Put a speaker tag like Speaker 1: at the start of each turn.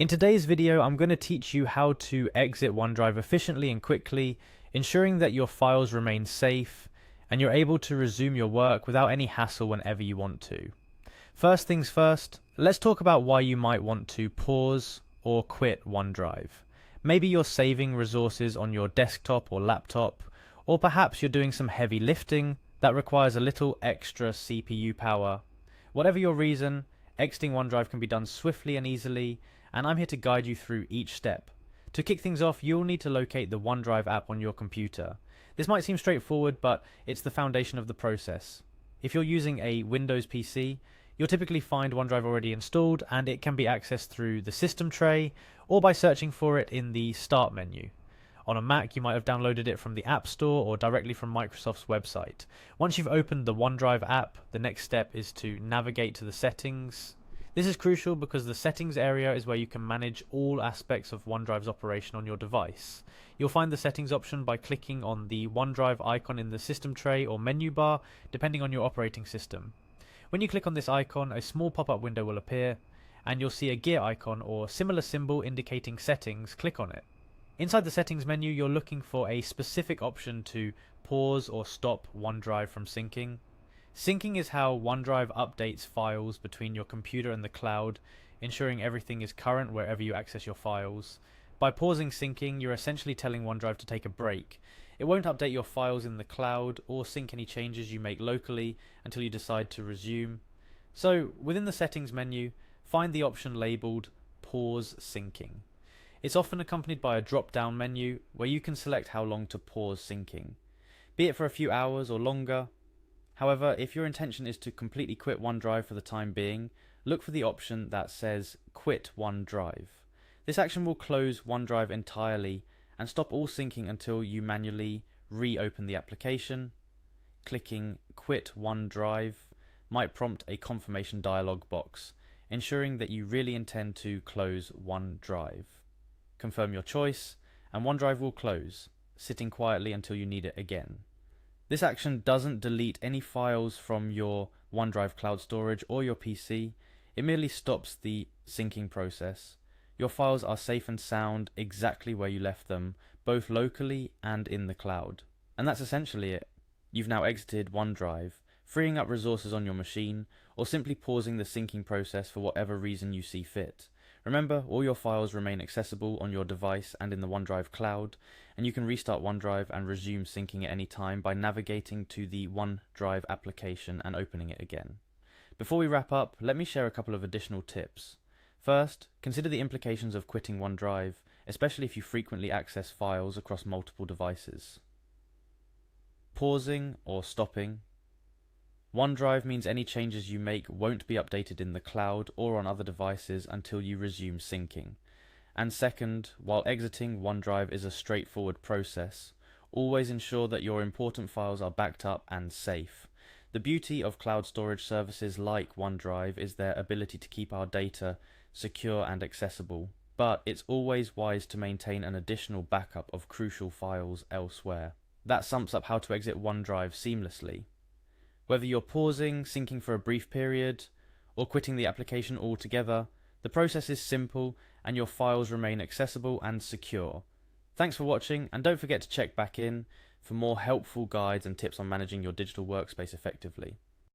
Speaker 1: In today's video, I'm going to teach you how to exit OneDrive efficiently and quickly, ensuring that your files remain safe and you're able to resume your work without any hassle whenever you want to. First things first, let's talk about why you might want to pause or quit OneDrive. Maybe you're saving resources on your desktop or laptop, or perhaps you're doing some heavy lifting that requires a little extra CPU power. Whatever your reason, exiting OneDrive can be done swiftly and easily, and I'm here to guide you through each step. To kick things off, you'll need to locate the OneDrive app on your computer. This might seem straightforward, but it's the foundation of the process. If you're using a Windows PC, you'll typically find OneDrive already installed, and it can be accessed through the system tray or by searching for it in the Start menu. On a Mac, you might have downloaded it from the App Store or directly from Microsoft's website. Once you've opened the OneDrive app, the next step is to navigate to the settings. This is crucial because the settings area is where you can manage all aspects of OneDrive's operation on your device. You'll find the settings option by clicking on the OneDrive icon in the system tray or menu bar, depending on your operating system. When you click on this icon, a small pop-up window will appear, and you'll see a gear icon or similar symbol indicating settings. Click on it. Inside the settings menu, you're looking for a specific option to pause or stop OneDrive from syncing. Syncing is how OneDrive updates files between your computer and the cloud, ensuring everything is current wherever you access your files. By pausing syncing, you're essentially telling OneDrive to take a break. It won't update your files in the cloud or sync any changes you make locally until you decide to resume. So, within the settings menu, find the option labeled Pause Syncing. It's often accompanied by a drop-down menu where you can select how long to pause syncing, be it for a few hours or longer. However, if your intention is to completely quit OneDrive for the time being, look for the option that says Quit OneDrive. This action will close OneDrive entirely and stop all syncing until you manually reopen the application. Clicking Quit OneDrive might prompt a confirmation dialog box, ensuring that you really intend to close OneDrive. Confirm your choice, and OneDrive will close, sitting quietly until you need it again. This action doesn't delete any files from your OneDrive cloud storage or your PC, it merely stops the syncing process. Your files are safe and sound exactly where you left them, both locally and in the cloud. And that's essentially it. You've now exited OneDrive, freeing up resources on your machine, or simply pausing the syncing process for whatever reason you see fit. Remember, all your files remain accessible on your device and in the OneDrive cloud, and you can restart OneDrive and resume syncing at any time by navigating to the OneDrive application and opening it again. Before we wrap up, let me share a couple of additional tips. First, consider the implications of quitting OneDrive, especially if you frequently access files across multiple devices. Pausing or stopping. OneDrive means any changes you make won't be updated in the cloud or on other devices until you resume syncing. And second, while exiting OneDrive is a straightforward process, always ensure that your important files are backed up and safe. The beauty of cloud storage services like OneDrive is their ability to keep our data secure and accessible, but it's always wise to maintain an additional backup of crucial files elsewhere. That sums up how to exit OneDrive seamlessly. Whether you're pausing, syncing for a brief period, or quitting the application altogether, the process is simple and your files remain accessible and secure. Thanks for watching, and don't forget to check back in for more helpful guides and tips on managing your digital workspace effectively.